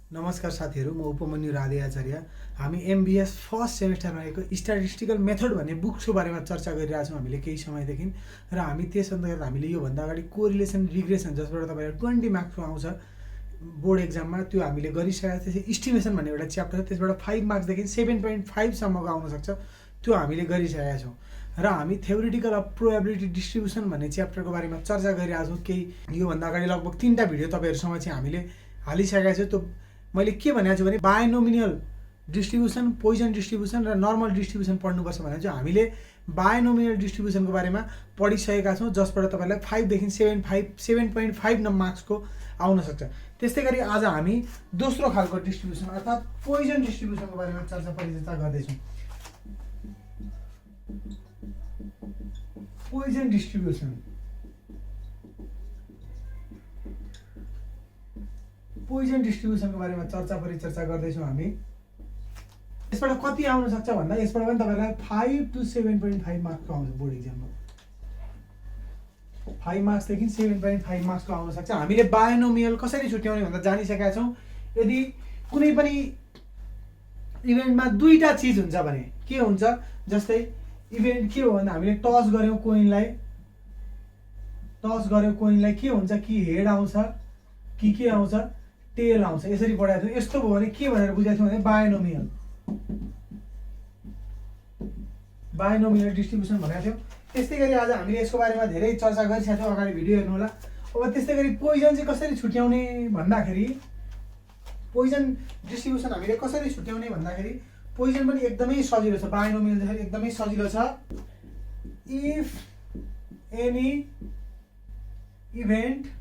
नमस्कार साथीहरू, म उपमन्यु राधे आचार्य। हामी एमबीएस फर्स्ट सेमेस्टरमा रहेको स्ट्याटिस्टिकल मेथड भन्ने बुक्सको बारेमा चर्चा गरिरहेछौँ हामीले केही समयदेखि। र हामी त्यस अन्तर्गत हामीले योभन्दा अगाडि कोरिलेसन रिग्रेसन, जसबाट तपाईँहरू 20 मार्क्सको आउँछ बोर्ड एक्जाममा, त्यो हामीले गरिसकेका। त्यसै इस्टिमेसन भन्ने एउटा च्याप्टर छ, त्यसबाट 5 मार्क्सदेखि 7.5 सम्मको आउन सक्छ, त्यो हामीले गरिसकेका छौँ। र हामी थ्योरिटिकल अफ प्रोबेबिलिटी डिस्ट्रिब्युसन भन्ने च्याप्टरको बारेमा चर्चा गरिरहेको छौँ। केही योभन्दा अगाडि लगभग 3टा भिडियो तपाईँहरूसँग चाहिँ हामीले हालिसकेका छौँ। त्यो मैले के भनेको छु भने बायोनोमिनल डिस्ट्रिब्युसन, पोइजन डिस्ट्रिब्युसन र नर्मल डिस्ट्रिब्युसन पढ्नुपर्छ भनेको चाहिँ हामीले बायोनोमिनल डिस्ट्रिब्युसनको बारेमा पढिसकेका छौँ, जसबाट तपाईँलाई 5 देखि 7.5 मार्क्सको आउन सक्छ। त्यस्तै गरी आज हामी दोस्रो खालको डिस्ट्रिब्युसन अर्थात् पोइजन डिस्ट्रिब्युसनको बारेमा परिचर्चा गर्दैछौँ। पोइजन डिस्ट्रिब्युसन, पोइजन डिस्ट्रिब्युसनको बारेमा परिचर्चा गर्दैछौँ हामी। यसबाट कति आउन सक्छ भन्दा यसबाट पनि तपाईँलाई 5 to 7.5 मार्क्सको आउँछ बोर्ड एक्जाममा। 5 मार्क्सदेखि 7.5 मार्क्सको आउन सक्छ। हामीले बायोनोमियल कसरी छुट्याउने भन्दा जानिसकेका छौँ। यदि कुनै पनि इभेन्टमा दुईटा चिज हुन्छ भने के हुन्छ, जस्तै इभेन्ट के हो भन्दा हामीले टस गऱ्यौँ कोइनलाई, के हुन्छ कि हेड आउँछ कि के आउँछ, टेल आउँछ। यसरी पढाएको थियो। यस्तो भयो भने के भनेर बुझाएको थियो भने बायोनोमियल डिस्ट्रिब्युसन भनेको थियो। त्यस्तै गरी आज हामीले यसको बारेमा धेरै चर्चा गरिसकेका छौँ, अगाडि भिडियो हेर्नु होला। अब त्यस्तै गरी पोइजन चाहिँ कसरी छुट्याउने भन्दाखेरि, पोइजन डिस्ट्रिब्युसन हामीले कसरी छुट्याउने भन्दाखेरि पोइजन पनि एकदमै सजिलो छ, बायोनोमियल जस्तै एकदमै सजिलो छ। If any event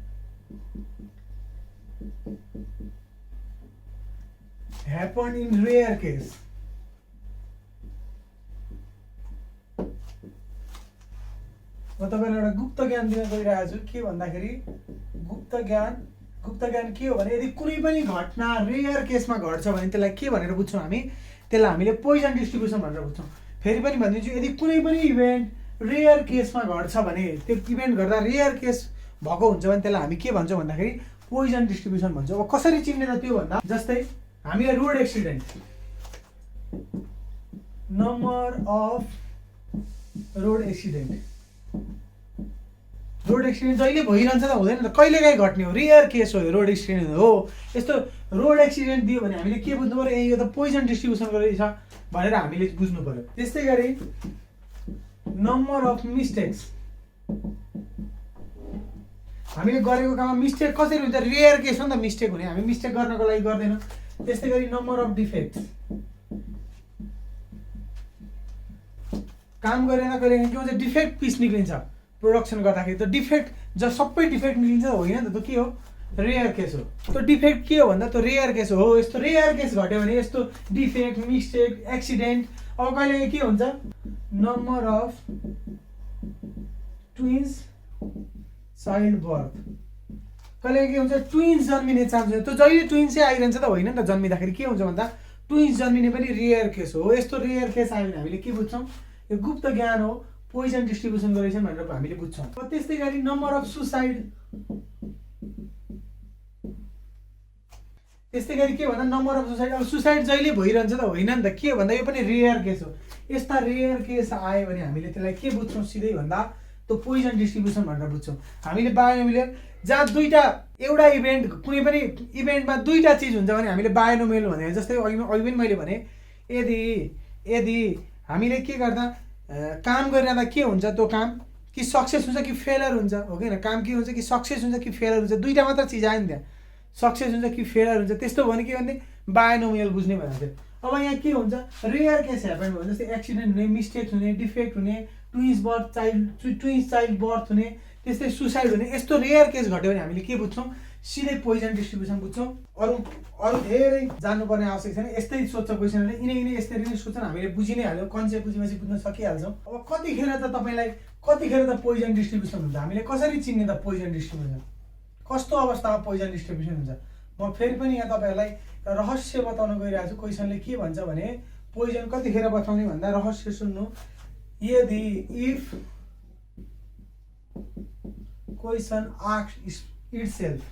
happen in rare case, म तपाईँलाई एउटा गुप्त ज्ञान दिन गइरहेको छु। के भन्दाखेरि गुप्त ज्ञान के हो भने यदि कुनै पनि घटना रेयर केसमा घट्छ भने त्यसलाई के भनेर बुझ्छौँ हामी, त्यसलाई हामीले पोइजन डिस्ट्रिब्युसन भनेर बुझ्छौँ। फेरि पनि भनिदिन्छु, यदि कुनै पनि इभेन्ट रेयर केसमा घट्छ भने, त्यो इभेन्ट घट्दा रेयर केस भएको हुन्छ भने त्यसलाई हामी के भन्छौँ भन्दाखेरि पोइजन डिस्ट्रिब्युसन भन्छौँ। अब कसरी चिन्ने त त्यो भन्दा, जस्तै हामीले road accident, number off road accident जहिले भइरहन्छ त हुँदैन त, कहिलेकाहीँ घट्ने हो, रेयर केस हो, रोड एक्सिडेन्ट हो। यस्तो रोड एक्सिडेन्ट दियो भने हामीले के बुझ्नु पऱ्यो, यो त पोइजन डिस्ट्रिब्युसनको रहेछ भनेर हामीले बुझ्नु पऱ्यो। त्यस्तै गरी नम्बर अफ मिस्टेक्स, हामीले गरेको काममा मिस्टेक कसरी हुन्छ, रेयर केस हो नि त मिस्टेक हुने, हामी मिस्टेक गर्नको लागि गर्दैनौँ। त्यस्तै गरी नम्बर अफ डिफेक्ट, काम गरेर कहिले के हुन्छ, डिफेक्ट पिस निक्लिन्छ प्रोडक्सन गर्दाखेरि। त डिफेक्ट जब सबै डिफेक्ट निक्लिन्छ होइन त, त्यो के हो, रेयर केस हो। त्यो डिफेक्ट के हो भन्दा त्यो रेयर केस हो। यस्तो रेयर केस घट्यो भने यस्तो डिफेक्ट, मिस्टेक, एक्सिडेन्ट। अब कहिले के हुन्छ, number of twins child birth, कहिले के हुन्छ, ट्विन्स जन्मिने चान्स हुन्छ। त्यो जहिले ट्विन्सै आइरहन्छ त होइन नि त, जन्मिँदाखेरि के हुन्छ भन्दा ट्विन्स जन्मिने पनि रेयर केस हो। यस्तो रेयर केस आयो भने हामीले के बुझ्छौँ, यो गुप्त ज्ञान हो, पोइजन डिस्ट्रिब्युसन गरेछन् भनेर हामीले बुझ्छौँ। अब त्यस्तै गरी नम्बर अफ सुसाइड, त्यस्तै गरी के भन्दा नम्बर अफ सुसाइड, अब सुसाइड जहिले भइरहन्छ त होइन नि त, के भन्दा यो पनि रेयर केस हो। यस्ता रेयर केस आयो भने हामीले त्यसलाई के बुझ्छौँ सिधै भन्दा त्यो पोइजन डिस्ट्रिब्युसन भनेर बुझ्छौँ। हामीले बायोनोमियल जहाँ एउटा इभेन्ट, कुनै पनि इभेन्टमा दुईटा चिज हुन्छ भने हामीले बायोनोमियल भनेर, जस्तै अघि पनि मैले भने, यदि हामीले के गर्दा काम गरिरहँदा के हुन्छ, त्यो काम कि सक्सेस हुन्छ कि फेलर हुन्छ, हो कि होइन, काम के हुन्छ कि सक्सेस हुन्छ कि फेलर हुन्छ, दुईवटा मात्र चिज आयो नि त्यहाँ, सक्सेस हुन्छ कि फेलर हुन्छ। त्यस्तो भयो भने के भन्ने बायोनोमियल बुझ्ने भनेको थियो। अब यहाँ के हुन्छ, रेयर केस ह्यापन भयो, जस्तै एक्सिडेन्ट हुने, मिस्टेक हुने, डिफेक्ट हुने, ट्विन्स चाइल्ड बर्थ हुने, त्यस्तै सुसाइड हुने। यस्तो रेयर केस घट्यो भने हामीले के बुझ्छौँ, सिधै पोइजन डिस्ट्रिब्युसन बुझ्छौँ। अरू धेरै जान्नुपर्ने आवश्यक छैन। यस्तै सोध्छ क्वेसनले, यिनै यस्तरी नै सोध्छन्, हामीले बुझि नै हाल्यौँ, कन्सेप्ट बुझेपछि बुझ्न सकिहाल्छौँ। अब कतिखेर त पोइजन डिस्ट्रिब्युसन हुन्छ, हामीले कसरी चिन्ने त पोइजन डिस्ट्रिब्युसन, कस्तो अवस्थामा पोइजन डिस्ट्रिब्युसन हुन्छ। म फेरि पनि यहाँ तपाईँहरूलाई रहस्य बताउन गइरहेको छु। क्वेसनले के भन्छ भने पोइजन कतिखेर बताउने भन्दा, रहस्य सुन्नु, यदि if question asks itself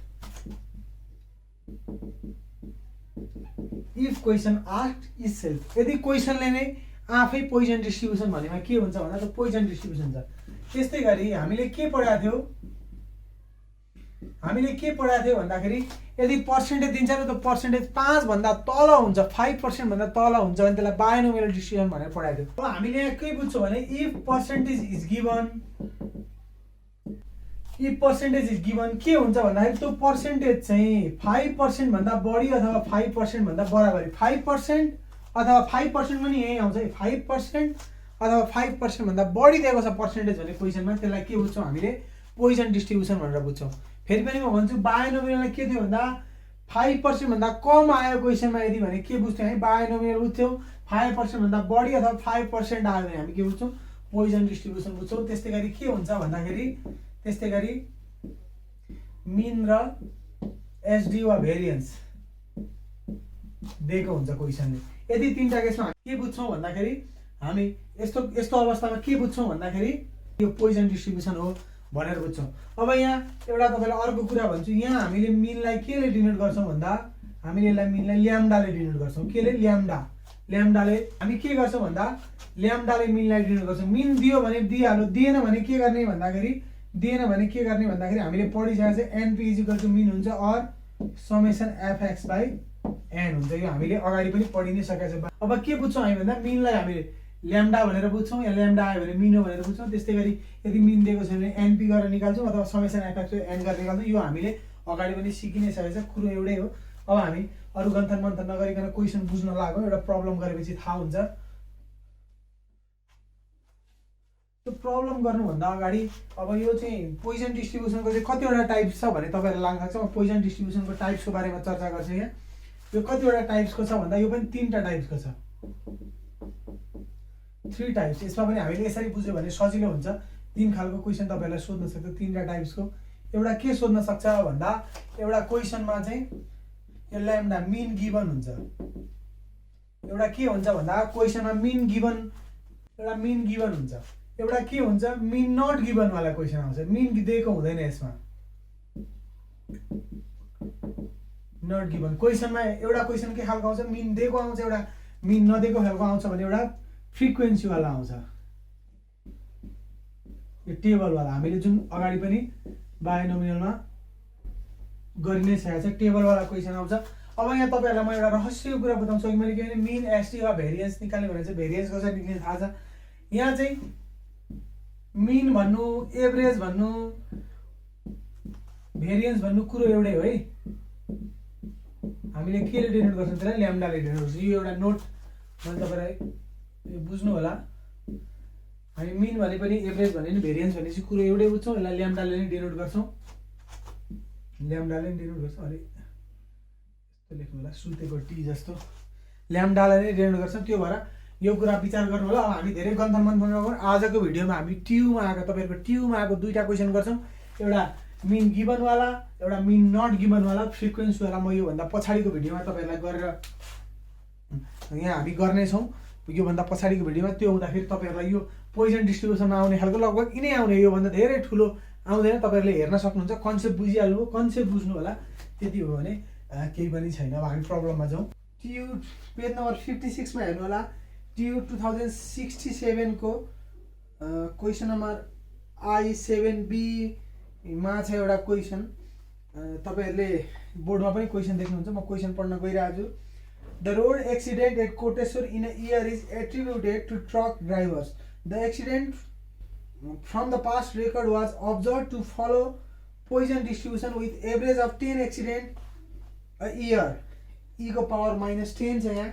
if question asked itself, यदि क्वेसनले नै आफै पोइजन डिस्ट्रिब्युसन भनेमा के हुन्छ भन्दा त पोइजन डिस्ट्रिब्युसन छ। त्यस्तै गरी हामीले के पढाएको थियो भन्दाखेरि यदि पर्सेन्टेज दिन्छ नि त पर्सेन्टेज 5 भन्दा तल हुन्छ, 5% भन्दा तल हुन्छ भने त्यसलाई बाइनोमियल डिस्ट्रिब्युसन भनेर पढाएको थियो। अब हामीले यहाँ के बुझ्छौँ भने इफ पर्सेन्टेज इज गिभन के हुन्छ भन्दाखेरि त्यो पर्सेन्टेज चाहिँ 5% भन्दा बढी अथवा 5% भन्दा बराबरी, 5% अथवा 5% पनि यही आउँछ है, 5% अथवा 5% भन्दा बढी दिएको छ पर्सेन्टेज भन्ने क्वेसनमा, त्यसलाई के बुझ्छौँ हामीले पोइजन डिस्ट्रिब्युसन भनेर बुझ्छौँ। फेरि पनि म भन्छु बाइनोमियलमा के थियो भन्दा 5% भन्दा कम आयो क्वेसनमा यदि भने के बुझ्थ्यौँ है बाइनोमियल बुझ्थ्यौँ, 5% भन्दा बढी अथवा 5% आयो भने हामी के बुझ्छौँ पोइजन डिस्ट्रिब्युसन बुझ्छौँ। त्यस्तै गरी के हुन्छ भन्दाखेरि त्यस्तै गरी मिन र एसडी वा भेरिएन्स दिएको हुन्छ क्वेसनले। यदि तीनटा केसमा हामी के बुझ्छौँ भन्दाखेरि हामी यस्तो अवस्थामा के बुझ्छौँ भन्दाखेरि यो पोइजन डिस्ट्रिब्युसन हो भनेर बुझ्छौँ। अब यहाँ एउटा तपाईँलाई अर्को कुरा भन्छु, यहाँ हामीले मिनलाई केले डिनोट गर्छौँ भन्दा हामीले यसलाई मिनलाई ल्याम्डाले डिनोट गर्छौँ। केले ल्याम्डाले हामी के गर्छौँ भन्दा ल्याम्डाले मिनलाई डिनोट गर्छौँ। मिन दियो भने दिइहाल्यो, दिएन भने के गर्ने भन्दाखेरि हामीले पढिसकेको छ एनपी इजिकल टु मिन हुन्छ or summation F X by N हुन्छ। यो हामीले अगाडि पनि पढि नै सकेको छ। अब के बुझ्छौँ हामी भन्दा मिनलाई हामीले ल्याम्डा भनेर बुझ्छौँ, या ल्याम्डा आयो भने मिन हो भनेर बुझ्छौँ। त्यस्तै गरी यदि मिन दिएको छ भने एनपी गरेर निकाल्छौँ अथवा समेसन एफएक्स एन गरेर निकाल्छौँ। यो हामीले अगाडि पनि सिकि नै सकेको छ, कुरो एउटै हो। अब हामी अरू गन्थन मन्थन नगरिकन क्वेसन बुझ्न लाग्यो, एउटा प्रब्लम गरेपछि थाहा हुन्छ। त्यो प्रब्लम गर्नुभन्दा अगाडि अब यो चाहिँ पोइजन डिस्ट्रिब्युसनको चाहिँ कतिवटा टाइप्स छ भने तपाईँहरूलाई लाग्न सक्छ। म पोइजन डिस्ट्रिब्युसनको टाइप्सको बारेमा चर्चा गर्छु। यहाँ यो कतिवटा टाइप्सको छ भन्दा यो पनि 3टा टाइप्सको छ, 3 टाइप्स। यसमा पनि हामीले यसरी बुझ्यो भने सजिलो हुन्छ। 3 खालको क्वेसन तपाईँहरूलाई सोध्न सक्छ 3टा टाइप्सको। एउटा के सोध्न सक्छ भन्दा एउटा क्वेसनमा चाहिँ यो ल्याम्डा मिन गिभन हुन्छ। एउटा के हुन्छ भन्दा क्वेसनमा मिन गिभन हुन्छ। एउटा के हुन्छ मिन नट गिभन वाला क्वेसन आउँछ, मिन दिएको हुँदैन यसमा, नट गिभन क्वेसनमा। एउटा क्वेसन के खालको आउँछ मिन दिएको आउँछ, एउटा मिन नदिएको खालको आउँछ भने एउटा फ्रिक्वेन्सी वाला आउँछ, यो टेबल वाला। हामीले जुन अगाडि पनि बाइनोमियलमा गरि नै सकेको छ, टेबल वाला क्वेसन आउँछ। अब यहाँ तपाईँहरूलाई म एउटा रहस्यको कुरा बताउँछु कि मैले के भने मिन एसटी वा भेरिएन्स निकाल्ने भने चाहिँ भेरिएन्स कसरी निक्लिने थाहा छ। यहाँ चाहिँ मिन भन्नु, एभरेज भन्नु, भेरिएन्स भन्नु कुरो एउटै हो है। हामीले केले डिनोट गर्छौँ त्यसलाई ल्याम्डाले डिनोट गर्छौँ। यो एउटा नोट मैले तपाईँलाई बुझ्नु होला। हामी मिन भने पनि एभरेज भने पनि भेरिएन्स भने चाहिँ कुरो एउटै बुझ्छौँ, यसलाई ल्याम्डाले नै डिनोट गर्छौँ, अरे यस्तो लेख्नु होला सुतेको टी जस्तो, ल्याम्डालाई नै डिनोट गर्छौँ। त्यो भएर यो कुरा विचार गर्नु होला। अब हामी धेरै गन्थन मन्थन गरौँ। आजको भिडियोमा हामी ट्युमा आएको तपाईँहरूको ट्युमा आएको 2टा क्वेसन गर्छौँ, एउटा मिन गिभनवाला, एउटा मिन नट गिभनवाला, फ्रिक्वेन्सीवाला। म योभन्दा पछाडिको भिडियोमा तपाईँहरूलाई गरेर यहाँ हामी गर्नेछौँ, योभन्दा पछाडिको भिडियोमा। त्यो हुँदाखेरि तपाईँहरूलाई यो पोइजन डिस्ट्रिब्युसनमा आउने खालको लगभग यिनै आउने, योभन्दा धेरै ठुलो आउँदैन। तपाईँहरूले हेर्न सक्नुहुन्छ, कन्सेप्ट बुझिहाल्नु, कन्सेप्ट बुझ्नु होला। त्यति हो भने केही पनि छैन। अब हामी प्रब्लममा जाउँ। ट्यु पेज नम्बर 56 मा हेर्नु होला। ट्यु 2067 को क्वेसन नम्बर I7B मा छ एउटा क्वेसन। तपाईहरुले बोर्डमा पनि क्वेसन देख्नुहुन्छ, म क्वेसन पढ्न गइरहेको छु। The road accident at Koteshwar in a year is attributed to truck drivers. The accident from the past record was observed to follow Poisson distribution with average of 10 accident a year. E को power minus 10 छ यहाँ,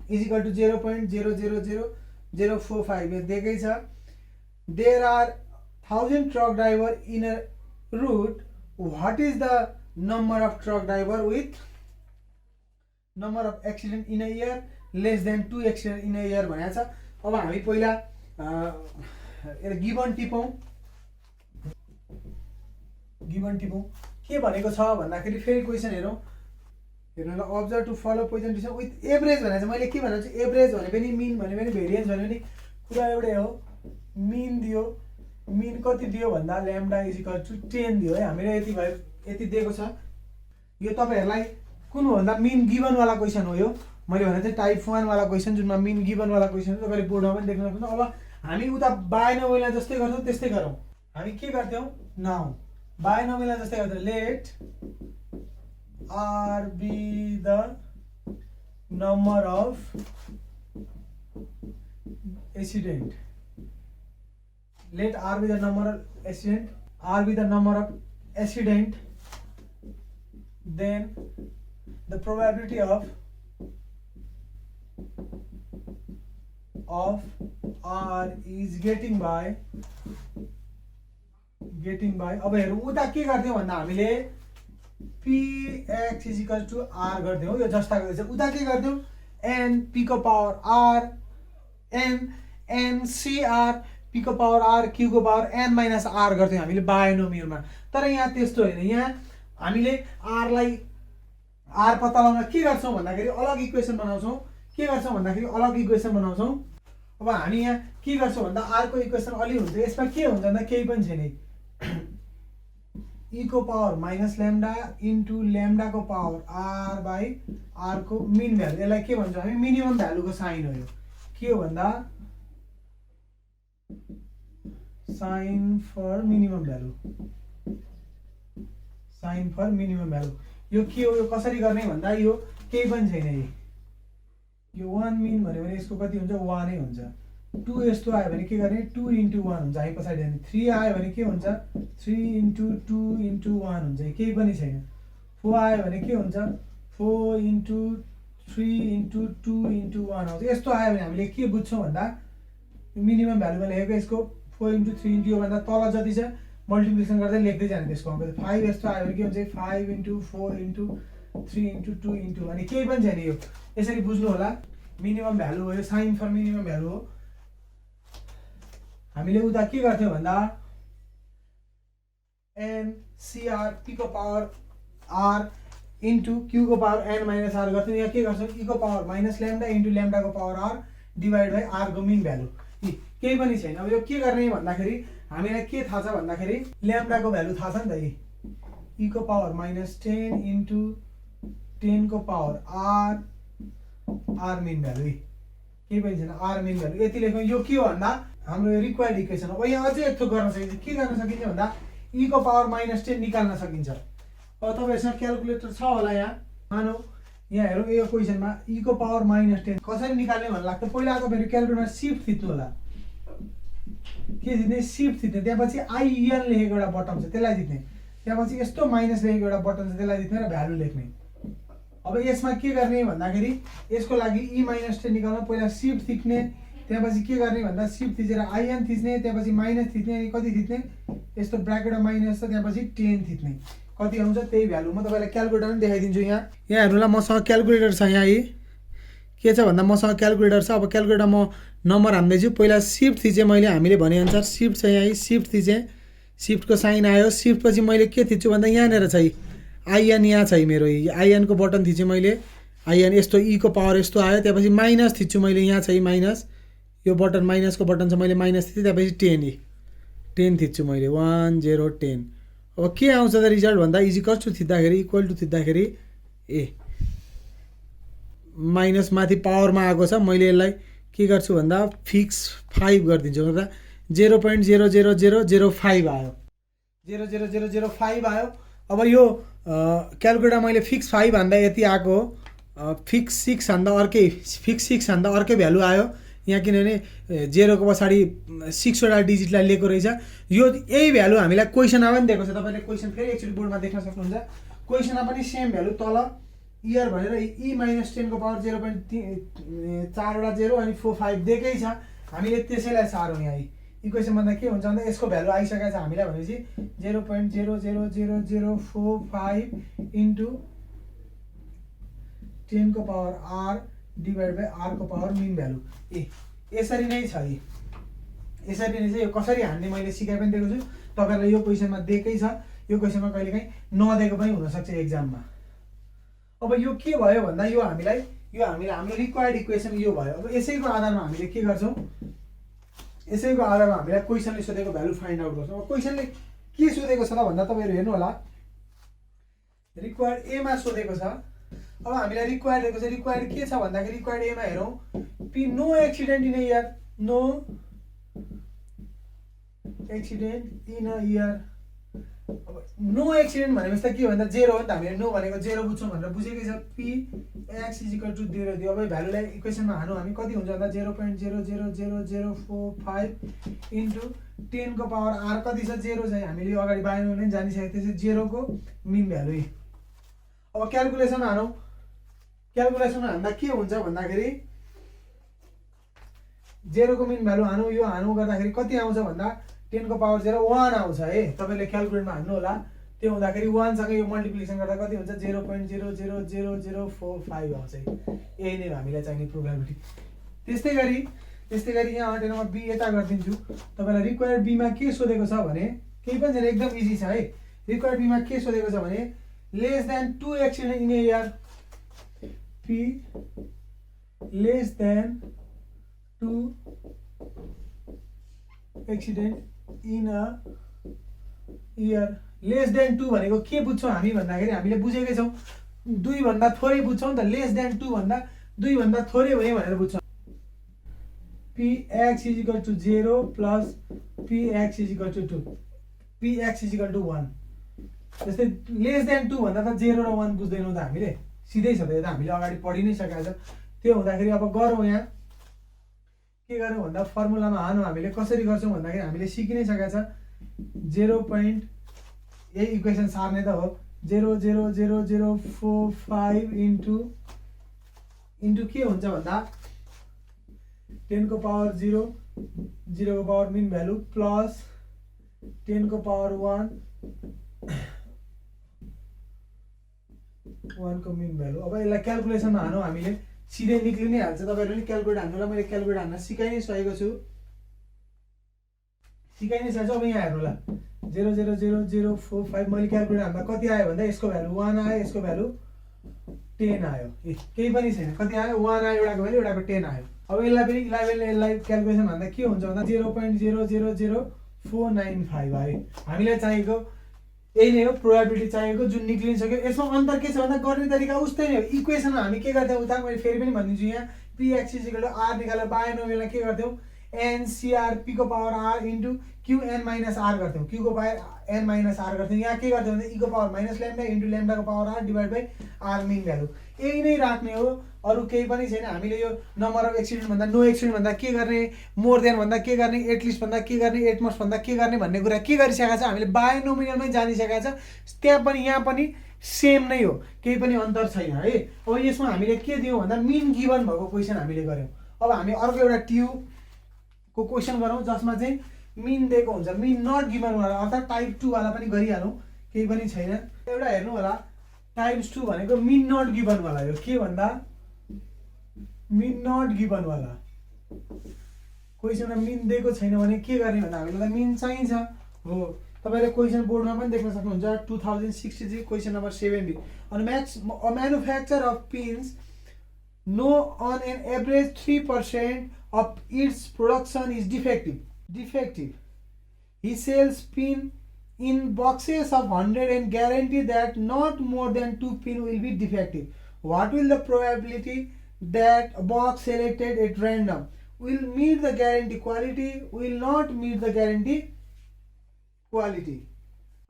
is equal to 0.000045 यो दिएकै छ। There are 1000 truck driver in a route. What is the number of truck driver with number of accident in a year less than 2 accident in a year भनेको छ। अब हामी पहिला गिभन टिपौँ। के भनेको छ भन्दाखेरि फेरि क्वेसन हेरौँ। हेर्नु ल, observe to follow Poisson distribution with average भनेको छ। मैले के भनेको छु, एभरेज भने पनि मिन भने पनि भेरिएन्स भने पनि कुरा एउटै हो। मिन दियो, मिन कति दियो भन्दा ल्याम्डा इज इक्वल टु 10 दियो है। हामीले यति भयो, यति दिएको छ। यो तपाईहरुलाई कुन हो भन्दा मिन गिभन वाला क्वेसन हो यो। मैले भने चाहिँ टाइप 1 वाला क्वेसन जुनमा मिन गिभन वाला क्वेसन हो। तपाईले बोर्डमा पनि देख्न सक्नुहुन्छ। अब हामी उता बायनोमियललाई जस्तै गर्छौँ त्यस्तै गरौँ। हामी के गर्थ्यौँ नाउ बायनोमियललाई जस्तै गर्छौँ। Let r be the number of accident. Let r be the number of accident. R be the number of accident. Then the probability of r is getting by अब हेरौँ उता के गर्थ्यौँ भन्दा हामीले px is equal to r गर्थ्यौँ। यो जस्ताको चाहिँ उता के गर्थ्यौँ n p को power r n cr p को पावर r q को पावर n माइनस r गर्थ्यौँ हामीले बायनोमियलमा। तर यहाँ त्यस्तो होइन। यहाँ हामीले r लाई r पत्ता लगाउन के गर्छौँ भन्दाखेरि अलग इक्वेसन बनाउँछौँ। के गर्छौँ भन्दाखेरि अलग इक्वेसन बनाउँछौँ। अब हामी यहाँ के गर्छौँ भन्दा r को इक्वेसन अलि हुन्छ। यसमा के हुन्छ भन्दा केही पनि छैन। e को power minus lambda into lambda को पावर r बाई r को मिन भ्यालु। यसलाई के भन्छौँ हामी मिनिमम भ्यालुको साइन हो। यो के हो भन्दा sign for minimum value. Sign for minimum value यो के हो। यो कसरी गर्ने भन्दा यो केही पनि छैन। यो 1 मिन भन्यो भने यसको कति हुन्छ 1 नै हुन्छ। 2 यस्तो आयो भने के गर्ने 2 into 1 हुन्छ। हामी पछाडि जाने 3 आयो भने के हुन्छ 3 into 2 into 1 हुन्छ। केही पनि छैन। 4 आयो भने के हुन्छ 4 into 3 into 2 into 1 आउँछ। यस्तो आयो भने हामीले के बुझ्छौँ भन्दा मिनिमम भ्यालुमा लेखेको यसको 4 into 3 into यो भन्दा तल जति छ मल्टिप्लिकेसन गर्दै लेख्दै जाने त्यसको अङ्क। 5 यस्तो आयो भने के हुन्छ 5 into 4 into 3 into 2 into अनि केही पनि छैन। यो यसरी बुझ्नु होला। मिनिमम भ्यालु हो yo sign for minimum value हो। हामीले उता के गर्थ्यौँ भन्दा n cr p को पावर r इन्टु q को पावर n माइनस r गर्थ्यौँ। यहाँ के गर्छौँ e को power minus lambda into lambda को power r divide by r को मिन भ्यालु। केही पनि छैन। अब यो के गर्ने भन्दाखेरि हामीलाई के थाहा छ भन्दाखेरि लैम्डा को भ्यालु थाहा छ नि त। e को पावर माइनस 10 इन्टु 10 को पावर r मिन भ्यालु। केही पनि छैन r मिन भ्यालु यति लेख्यौँ। यो के हो भन्दा हाम्रो यो रिक्वायर्ड इक्वेसन हो। अब यहाँ अझै यस्तो गर्न सकिन्छ। के गर्न सकिन्छ भन्दा e को पावर माइनस 10 निकाल्न सकिन्छ। अब तपाईहरुसँग क्याल्कुलेटर छ होला। यहाँ मानौ यहाँ हेरौँ यो क्वेसनमा e को पावर माइनस 10 कसरी निकाल्ने भन्ने लाग्छ। पहिला तपाईहरु क्याल्कुलेटरमा शिफ्ट थिच्नु होला। के थिच्ने शिफ्ट थिच्ने। त्यसपछि in लेखेको एउटा बटन छ त्यसलाई थिच्ने। त्यसपछि यस्तो माइनस लेखेको एउटा बटन छ त्यसलाई थिच्ने र भ्यालु लेख्ने। अब यसमा के गर्ने भन्दाखेरि यसको लागि e माइनस 10 निकाल्न पहिला शिफ्ट थिच्ने। त्यसपछि के गर्ने भन्दा शिफ्ट थिचेर in थिच्ने। त्यसपछि माइनस थिच्ने। अनि कति थिच्ने यस्तो ब्र्याकेटमा माइनस छ त्यसपछि 10 थिच्ने। कति आउँछ त्यही भ्यालु। म तपाईलाई क्याल्कुलेटर पनि देखाइदिन्छु। यहाँ हेर्नुला मसँग क्याल्कुलेटर छ। यहाँ के छ भन्दा मसँग क्याल्कुलेटर छ। अब क्याल्कुलेटर म नम्बर हान्दैछु। पहिला शिफ्ट थिचेँ मैले हामीले भने अनुसार शिफ्ट छ। यहाँ शिफ्ट थिचेँ शिफ्टको साइन आयो। शिफ्ट पछि मैले के थिच्छु भन्दा यहाँनिर छ in यहाँ छ मेरो in को बटन थिचेँ मैले। in यस्तो e को पावर यस्तो आयो। त्यसपछि माइनस थिच्छु मैले। यहाँ छ माइनस यो बटन माइनसको बटन छ मैले माइनस थिचेँ। त्यसपछि 10 थिच्छु मैले 1 0 10। अब के आउँछ त रिजल्ट भन्दा इजिकल टु थिच्दाखेरि इक्वल टु थिच्दाखेरि माइनस माथि पावरमा आएको छ। मैले यसलाई के गर्छु भन्दा फिक्स 5 गरिदिन्छु। गर्दा 0.00005 आयो। 0.00005 आयो। अब यो क्याल्कुलेटर मैले फिक्स 5 हान्दा यति आएको। फिक्स 6 हान्दा अर्कै फिक्स 6 हान्दा अर्कै भ्यालु आयो। यहाँ किनभने 0 को पछाडि 6 वटा डिजिटलाई लिएको रहेछ। यो यही भ्यालु हामीलाई क्वेसनमा पनि दिएको छ। तपाईले क्वेसन फेरि एकचोटि बोर्डमा देख्न सक्नुहुन्छ। क्वेसनमा पनि सेम भ्यालु तल इयर भनेर e माइनस 10 को पावर 0.4 वटा 0 अनि 45 दिएकै छ। हामीले त्यसैलाई सारौँ। यहाँ इक्वेसन भन्दा के हुन्छ भन्दा यसको भ्यालु आइसकेको छ हामीलाई भनेपछि 0.00045 इन्टु 10 को power r divide by r को पावर मिन भ्यालु। यसरी नै छ। यसरी नै चाहिँ यो कसरी हान्ने मैले सिकाइ पनि दिएको छु। तपाईहरुलाई यो क्वेसनमा दिएकै छ। यो क्वेसनमा कहिलेकाहीँ नदिएको पनि हुन सक्छ एक्जाममा। अब यो के भयो भन्दा यो हामीलाई हाम्रो रिक्वायर्ड इक्वेसन यो भयो। अब यसैको आधारमा हामीले के गर्छौं यसैको आधारमा हामीलाई क्वेसनले सोधेको भ्यालु फाइन्ड आउट गर्छौं। अब क्वेसनले के सोधेको छ त भन्दा तपाईहरु हेर्नु होला। रिक्वायर्ड ए मा सोधेको छ अब हामीलाई रिक्वायर्ड दिएको छ, रिक्वायर्ड के छ भन्दाखेरि रिक्वायर्ड एमा हेरौँ P no accident in a year, no accident in a year. अब नो एक्सिडेन्ट भनेपछि त के भन्दा जेरो हो नि त, हामीले नो भनेको जेरो बुझ्छौँ भनेर बुझेकै छ। P X is equal to 0 दियो। अब भ्यालुलाई इक्वेसनमा हाल्नु हामी, कति हुन्छ भन्दा 0.00004 इन्टु 10 को पावर आर कति छ 0 चाहिँ हामीले यो अगाडि बायोमा नै जानिसकेको त्यसै 0 को मिन भ्यालु। अब क्यालकुलेसन हानौँ, क्यालकुलेसन हान्दा के हुन्छ भन्दाखेरि 0 को मिन भ्यालु हानौँ, यो हानौँ गर्दाखेरि कति आउँछ भन्दा 10 को पावर 0 1 आउँछ है। तपाईँले क्यालकुलेटरमा हान्नु होला, त्यो हुँदाखेरि 1 सँग यो मल्टिप्लिकेसन गर्दा कति हुन्छ 0.00045 आउँछ। यही नै हामीलाई चाहिने प्रोबेबिलिटी। त्यस्तै गरी यहाँ अटेनमा बी यता गरिदिन्छु। तपाईँलाई रिक्वायर्ड बीमा के सोधेको छ भने केही पनि छैन, एकदम इजी छ है। रिक्वायर्ड बीमा के सोधेको छ भने less than 2 accident in A year, P less than 2 accident in a year. Less than 2 भनेको के बुझ्छौँ हामी भन्दाखेरि हामीले बुझेकै छौँ 2 भन्दा थोरै बुझ्छौँ नि त। लेस देन 2 भन्दा 2 भन्दा थोरै भयो भनेर बुझ्छौँ। P X is equal to 0 plus P X is equal to 2, P X is equal to 1। जस्तै लेस देन 2 भन्दा त 0 र 1 बुझ्दैनौँ त हामीले, सिधै छ त, यो त हामीले अगाडि पढि नै सकेको छ। त्यो हुँदाखेरि अब गरौँ, यहाँ के गरौँ भन्दा फर्मुलामा हानौँ। हामीले कसरी गर्छौँ भन्दाखेरि हामीले सिकि नै सकेको छ 0. यही इक्वेसन सार्ने त हो, 0.00045 इन्टु के हुन्छ भन्दा 10 को पावर 0, 0 को पावर मिन भ्यालु प्लस 10 को पावर 1 को मिन भ्यालु। अब यसलाई क्यालकुलेसनमा हानौँ हामीले, सिधै निक्लि नै हाल्छ। तपाईँहरूले नि क्यालकुलेट हान्नुलाई मैले क्यालकुलेट हान्न सिकाइ नै सकेको छु, सिकाइ नै सकेको छु। अब यहाँ हेर्नु होला 0.00045 मैले क्यालकुलेट हान्दा कति आयो भन्दा यसको भ्यालु 1 आयो, यसको भ्यालु 10 आयो। केही पनि छैन, कति आयो 1 आयो, एउटाको भ्यालु एउटाको 10 आयो। अब यसलाई पनि 11ले यसलाई क्यालकुलेसन भन्दा के हुन्छ भन्दा 0.000495 आयो। हामीलाई चाहिएको यही नै हो, प्रोबेबिलिटी चाहिएको जुन निक्लिसक्यो। यसमा अन्तर के छ भन्दा गर्ने तरिका उस्तै नै हो। इक्वेसनमा हामी के गर्थ्यौँ उता, मैले फेरि पनि भनिदिन्छु, यहाँ P X is equal to R निकालेर बायोनोमियललाई के गर्थ्यौँ एनसीआर पी को power R into Q N minus R गर्थ्यौँ, क्यू को पावर एन माइनस आर गर्थ्यौँ। यहाँ के गर्थ्यौँ भने ई को power minus lambda into lambda को power R divide by R mean value. यही नै राख्ने हो, अरू केही पनि छैन। हामीले यो नम्बर अफ एक्सिडेन्ट भन्दा नो एक्सिडेन्ट भन्दा के गर्ने, मोर देन भन्दा के गर्ने, एटलिस्ट भन्दा के गर्ने, एटमोस्ट भन्दा के गर्ने भन्ने कुरा के गरिसकेको छ हामीले बायोनोमियलमै जानिसकेको छ। त्यहाँ पनि यहाँ पनि सेम नै हो, केही पनि अन्तर छैन है। अब यसमा हामीले के दियौँ भन्दा मिन गिभन भएको क्वेसन हामीले गऱ्यौँ। अब हामी अर्को एउटा ट्युको क्वेसन गरौँ जसमा चाहिँ मिन दिएको हुन्छ, मिन नट गिभन वाला अर्थात् टाइप 2 वाला पनि गरिहालौँ, केही पनि छैन। एउटा हेर्नु होला टाइप्स 2 भनेको मिन नट गिभन वाला हो। के भन्दा मिन नट गिभन वाला क्वेसनमा मिन दिएको छैन भने के गर्ने भन्दा हामीलाई मिन चाहिन्छ हो। तपाईँले क्वेसन बोर्डमा पनि देख्न सक्नुहुन्छ 2063 क्वेसन नम्बर 70। अनि manufacture of pins no on an average 3% of its production is defective. He sells pin in boxes of 100 and guarantee that not more than 2 pin will be defective. What will the probability that a box selected at random will meet the guarantee quality, will not meet the guarantee quality?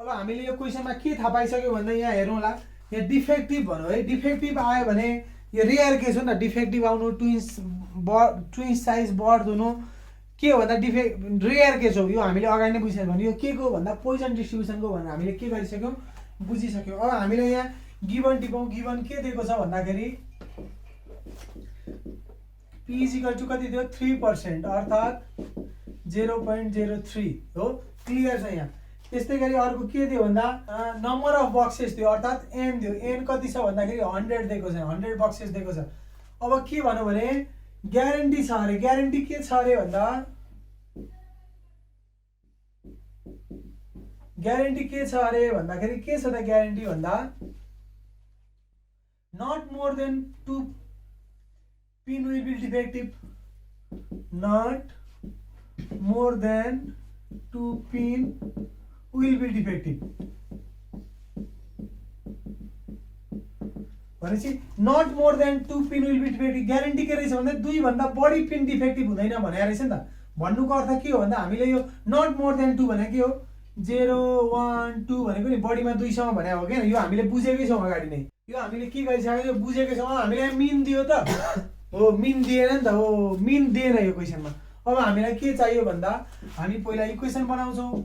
अब हामीले यो क्वेसनमा के थाहा पाइसक्यो भन्दा यहाँ हेरौँ होला, यहाँ डिफेक्टिभ भनौँ है। डिफेक्टिभ आयो भने यो रेयर केस हो नि त, डिफेक्टिभ आउनु, ट्विन्स साइज बर्थ हुनु के हो भन्दा रेयर केस हो। यो हामीले अगाडि नै बुझिसक्यौँ भने यो के को भन्दा पोइजन डिस्ट्रिब्युसनको भनेर हामीले के गरिसक्यौँ बुझिसक्यौँ। अब हामीले यहाँ गिभन टिपौँ। गिभन के दिएको छ भन्दाखेरि पी इज इक्वल टु कति दियो 3% अर्थात् 0.03 हो, क्लियर छ यहाँ। त्यस्तै गरी अर्को के दियो भन्दा नम्बर अफ बक्सेस दियो अर्थात् एन दियो। एन कति छ भन्दाखेरि 100 दिएको छ, 100 बक्सेस दिएको छ। अब के भन्नु भने ग्यारेन्टी छ अरे। ग्यारेन्टी के छ अरे भन्दा ग्यारेन्टी के छ अरे भन्दाखेरि के छ त ग्यारेन्टी भन्दा not more than 2 pin will be defective, not more than 2 pin will be defective भनेपछि not more than 2 pin will be defective. Guarantee के रहेछ भन्दा 2 भन्दा बढी पिन डिफेक्टिभ हुँदैन भने रहेछ नि त। भन्नुको अर्थ के हो भन्दा हामीले यो नट मोर देन 2 भने के हो 0 1 2 भनेको नि बढीमा 2 सम्म भने हो के यो हामीले बुझेकै छौँ अगाडि नै। यो हामीले के गरिसक्यो बुझेकै छौँ। हामीले मिन दियो त हो मिन दिएन नि त हो मिन दिएन यो क्वेसनमा। अब हामीलाई के चाहियो भन्दा हामी पहिला इक्वेसन बनाउँछौँ।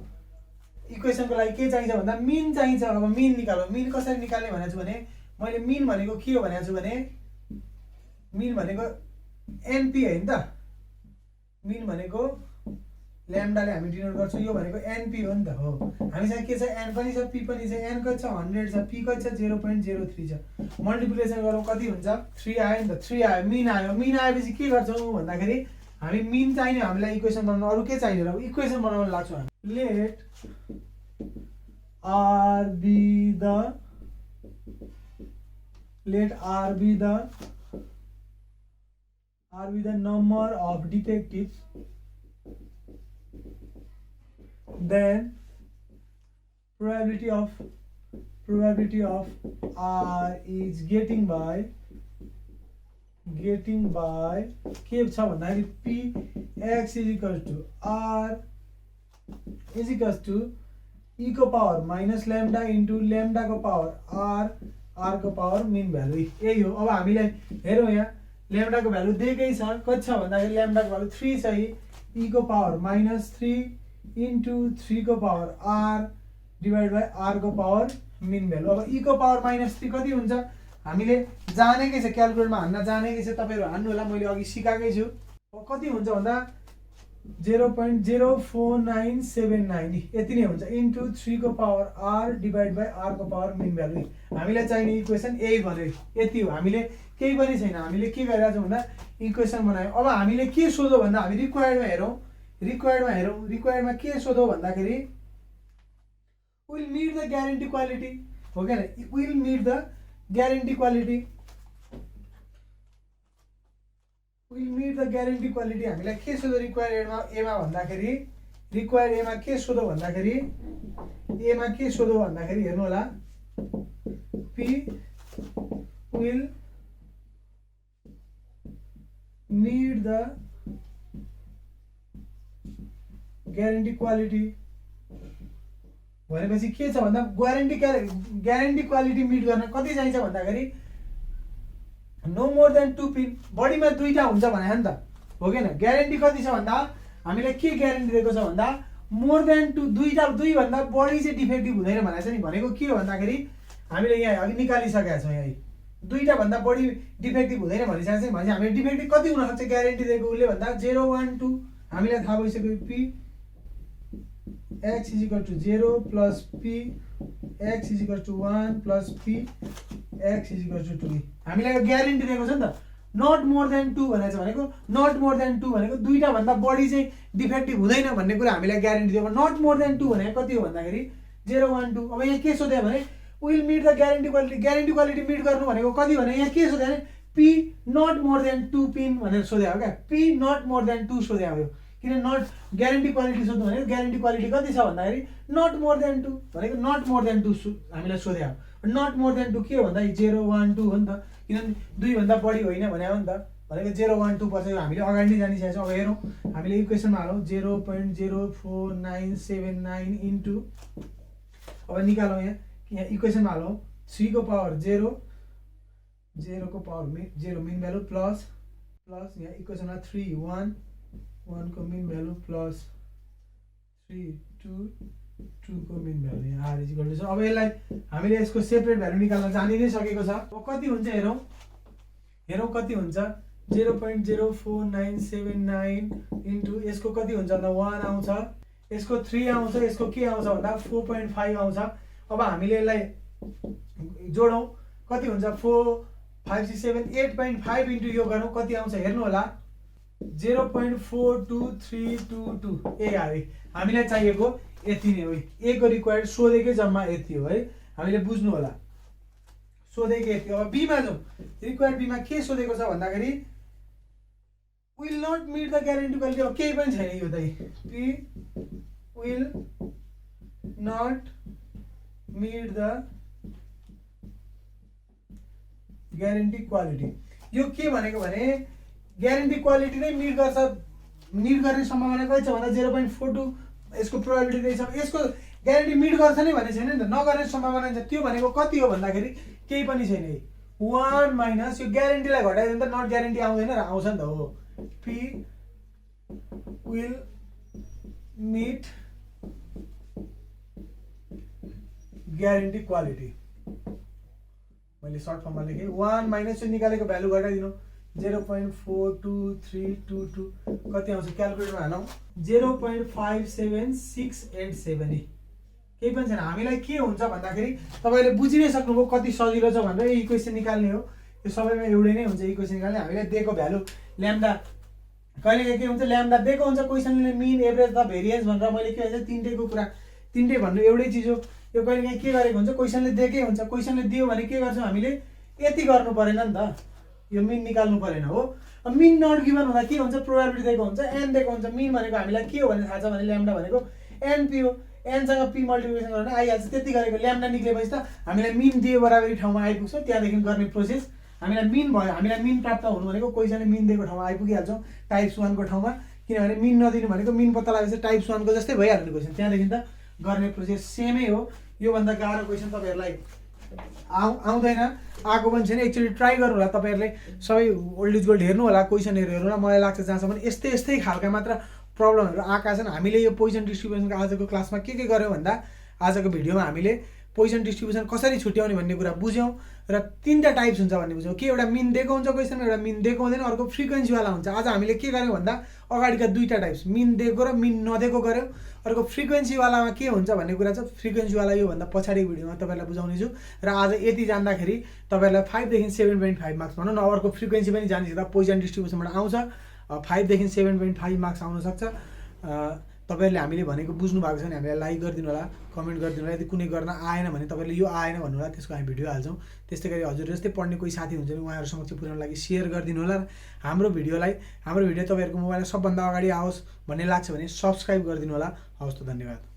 इक्वेसनको लागि के चाहिन्छ भन्दा मिन चाहिन्छ। अब मिन निकालौँ। मिन कसरी निकाल्ने भनेको छु भने मैले मिन भनेको के हो भनेको छु भने मिन भनेको एनपी होइन त। मिन भनेको ल्याम्डाले हामी डिनोट गर्छौँ। यो भनेको एनपी हो नि त हो। हामीसँग के छ एन पनि छ पी पनि छ। एन कति छ 100 छ पी कति छ 0.03 छ। मल्टिप्लिकेसन गरौँ कति हुन्छ 3 आयो नि त। 3 आयो मिन आयो। मिन आएपछि के गर्छौँ भन्दाखेरि हामी मिन चाहिने हामीलाई इक्वेसन बनाउनु अरू के चाहिने र इक्वेसन बनाउन लाग्छौँ हामी। Let R be the number of defectives then probability of R is getting by के छ भन्दाखेरि P x is equals to R is equals to e को power minus lambda into lambda को पावर R को power mean value यही हो। अब हामीलाई हेरौँ यहाँ ल्याम्डा को भ्यालु दिएकै छ कति छ भन्दाखेरि ल्याम्डा को भ्यालु 3 छ e को पावर -3 इन्टु 3 को power R divide by R को पावर मिन भ्यालु। अब e को पावर -3 कति हुन्छ हामीले जानेकै छ क्याल्कुलेटरमा हान्न जानेकै छ। तपाईहरु हान्नु होला मैले अघि सिकाएकै छु। अब कति हुन्छ भन्दा 0.04979 यति नै हुन्छ इन्टु 3 को power R divide by R को पावर मिन भ्यालु। हामीलाई चाहिने इक्वेसन यही भन्यो यति हो। हामीले केही पनि छैन। हामीले के गरिरहेको छौँ भन्दा इक्वेसन बनायौँ। अब हामीले के सोध्यो भन्दा हामी रिक्वायर्डमा हेरौँ। रिक्वायर्डमा के सोध्यो भन्दाखेरि will meet the guarantee quality हो क्या will meet the guarantee quality हामीलाई के सोध्यो रिक्वायर्ड एमा भन्दाखेरि रिक्वायर्ड एमा के सोध्यो भन्दाखेरि हेर्नु होला P will meet the guarantee quality भनेपछि के छ भन्दा ग्यारेन्टी क्वालिटी मिट गर्न कति चाहिन्छ भन्दाखेरि नो मोर देन 2 पिन बढीमा दुईटा हुन्छ भने नि त हो किन। ग्यारेन्टी कति छ भन्दा हामीले के ग्यारेन्टी दिएको छ भन्दा मोर देन 2 दुई भन्दा बढी चाहिँ डिफेक्टिभ हुँदैन भनेको छ नि। भनेको के हो भन्दाखेरि हामीले यहाँ अघि निकालिसकेका छौँ। यहाँ दुईटा भन्दा बढी डिफेक्टिभ हुँदैन भनिसकेको छ। भने हामीले डिफेक्टिभ कति हुन सक्छ ग्यारेन्टी दिएको उसले भन्दा 0 1 2 हामीलाई थाहा भइसक्यो P x is equal to 0 plus P x is equal to 1 plus P x is equal to 2 हामीलाई ग्यारेन्टी दिएको छ नि त। नट मोर देन 2 भनेको नट मोर देन 2 भनेको दुईटा भन्दा बढी चाहिँ डिफेक्टिभ हुँदैन भन्ने कुरा हामीलाई ग्यारेन्टी दिएको। नट मोर देन 2 भनेको कति हो भन्दाखेरि 0 1 2। अब यहाँ के सोध्यो भने will meet the guarantee quality meet गर्नु भनेको कति भने यहाँ के सोध्यो भने P not more than 2 pin भनेर सोध्यो हो क्या। P नट मोर देन 2 सोध्यो हो। किन नट ग्यारेन्टी क्वालिटी सोध्नु भनेको ग्यारेन्टी क्वालिटी कति छ भन्दाखेरि नट मोर देन 2 भनेको नट मोर देन 2 हामीलाई सोध्यो। नट मोर देन 2 के हो भन्दा 0 1 2 हो नि त। किनभने दुई भन्दा बढी होइन भने हो नि त। भनेको 0 1 2 पछि हामीले अगाडि नै जानिसकेको छौँ। अब हेरौँ हामीले इक्वेसनमा हालौँ 0.04979 इन्टु अब निकालौँ यहाँ इक्वेसनमा हालौँ 3 को पावर 0 को पावर 0 मिन भ्यालु प्लस यहाँ इक्वेसनमा 3 1 को मिन भ्यालु प्लस 3 2 को मिन भ्यालु यहाँ आर इज इक्वल टु छ। अब यसलाई हामीले यसको सेपरेट भ्यालु निकाल्न जानि नै सकेको छ। अब कति हुन्छ हेरौँ कति हुन्छ 0.04979 इन्टु यसको कति हुन्छ भन्दा 1 आउँछ यसको 3 आउँछ यसको के आउँछ भन्दा 4.5 आउँछ। अब हामीले यसलाई जोडौँ कति हुन्छ 4 5 6 7 8.5 इन्टु यो गरौँ कति आउँछ हेर्नु होला 0.42322 ए आयो। हामीलाई चाहिएको यति नै हो। ए को रिक्वायर्ड सोधेकै जम्मा यति हो है। हामीले बुझ्नु होला सोधेकै यति। अब बी मा जाउँ। रिक्वायर्ड बी मा के सोधेको छ भन्दाखेरि will not meet the guarantee quality. अब केही पनि छैन यो त P will not meet the guarantee quality यो के भनेको भने ग्यारेन्टी क्वालिटी नै मिट गर्छ, मिट गर्ने सम्भावना कति छ भन्दा 0.42 यसको प्रोबेबिलिटी रहेछ। यसको ग्यारेन्टी मिट गर्छ नै भने छैन नि त, नगर्ने सम्भावना छ। त्यो भनेको कति हो भन्दाखेरि केही पनि छैन, 1 माइनस यो ग्यारेन्टीलाई घटाइदियो भने त नट ग्यारेन्टी आउँदैन र आउँछ नि त। हो P will meet guarantee quality, मैले सर्ट फर्ममा लेखेँ। 1 माइनस यो निकालेको भ्यालु घटाइदिनु 0.42322 कति आउँछ क्यालकुलेटरमा हालौँ 0.57687। केही पनि छैन। हामीलाई के हुन्छ भन्दाखेरि तपाईँले बुझि नै सक्नुभयो कति सजिलो छ भनेर। यो इक्वेसन निकाल्ने हो, यो सबैमा एउटै नै हुन्छ इक्वेसन निकाल्ने। हामीलाई दिएको भ्यालु ल्याम्डा कहिले के हुन्छ, ल्याम्डा दिएको हुन्छ क्वेसनले मिन एभरेज द भेरिएन्स भनेर। मैले के भन्छ तिनटैको कुरा, तिनटै भन्नु एउटै चिज हो। यो कहिले के गरेको हुन्छ, क्वेसनले दिएकै हुन्छ, क्वेसनले दियो भने के गर्छौँ हामीले यति गर्नु परेन नि त, यो मिन निकाल्नु परेन। हो मिन नट गिभन हुँदा के हुन्छ, प्रोबेबिलिटी दिएको हुन्छ, एन दिएको हुन्छ। मिन भनेको हामीलाई के हो भने थाहा छ भने ल्याम्डा भनेको एनपी हो, एनसँग पी मल्टिप्लिकेसन गरेर आइहाल्छ। त्यति गरेको ल्याम्डा निक्लेपछि त हामीलाई मिन दिए बराबरी ठाउँमा आइपुग्छ। त्यहाँदेखि गर्ने प्रोसेस हामीलाई मिन भयो, हामीलाई मिन प्राप्त हुनु भनेको क्वेसनले मिन दिएको ठाउँमा आइपुगिहाल्छौँ टाइप्स 1 को ठाउँमा, किनभने मिन नदिनु भनेको मिन पत्ता लगाएपछि टाइप्स 1 को जस्तै भइहाल्ने क्वेसन। त्यहाँदेखि त गर्ने प्रोसेस सेमै हो। योभन्दा गाह्रो क्वेसन तपाईँहरूलाई आउँदैन, आएको पनि छैन। एकचोटि ट्राई गर्नु होला तपाईँहरूले, सबै ओल्ड इज गोल्ड हेर्नु होला, क्वेसनहरू हेर्नु होला। मलाई लाग्छ जहाँसम्म यस्तै खालका मात्र प्रब्लमहरू आएका छन्। हामीले यो पोइजन डिस्ट्रिब्युसनको आजको क्लासमा के गर्यौँ भन्दा आजको भिडियोमा हामीले पोइजन डिस्ट्रिब्युसन कसरी छुट्याउने भन्ने कुरा बुझ्यौँ र तीनटा टाइप्स हुन्छ भन्ने बुझ्यौँ। के एउटा मिन दिएको हुन्छ क्वेसनमा, एउटा मिन दिएको हुँदैन, अर्को फ्रिक्वेन्सीवाला हुन्छ। आज हामीले के गर्यौँ भन्दा अगाडिका दुईटा टाइप्स मिन दिएको र मिन नदिएको गऱ्यौँ। अर्को फ्रिक्वेन्सीवालामा के हुन्छ भन्ने कुरा चाहिँ फ्रिक्वेन्सीवाला योभन्दा पछाडिको भिडियोमा तपाईँलाई बुझाउने छु। र आज यति जान्दाखेरि तपाईँलाई 5 देखि 7.5 मार्क्स भनौँ न। अर्को फ्रिक्वेन्सी पनि जानिसक्दा पोइजन डिस्ट्रिब्युसनबाट आउँछ, 5 देखि 7.5 मार्क्स आउन सक्छ। तपाईँहरूले हामीले भनेको बुझ्नु भएको छ भने हामीलाई लाइक गरिदिनु होला, कमेन्ट गरिदिनु होला। यदि कुनै गर्न आएन भने तपाईँले यो आएन भन्नु होला, त्यसको हामी भिडियो हाल्छौँ। त्यस्तै गरी हजुर जस्तै पढ्ने कोही साथी हुन्छ भने उहाँहरू समक्ष पुर्याउनको लागि सेयर गरिदिनु होला। हाम्रो भिडियो तपाईँहरूको मोबाइलमा सबभन्दा अगाडि आओस् भन्ने लाग्छ भने सब्सक्राइब गरिदिनु होला। हवस् त, धन्यवाद।